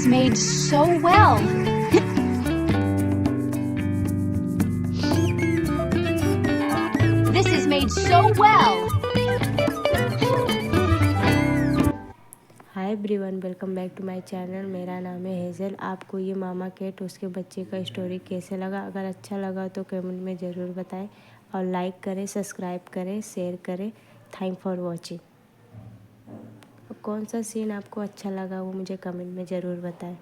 is made so well. This is made so well. Hi everyone, welcome back to my channel. मेरा नाम है Hazel. आपको ये मामा cat उसके बच्चे का स्टोरी कैसे लगा? अगर अच्छा लगा तो कमेंट में ज़रूर बताएं और लाइक करें, सब्सक्राइब करें, शेयर करें। Thank for watching. कौन सा सीन आपको अच्छा लगा वो मुझे कमेंट में ज़रूर बताएं।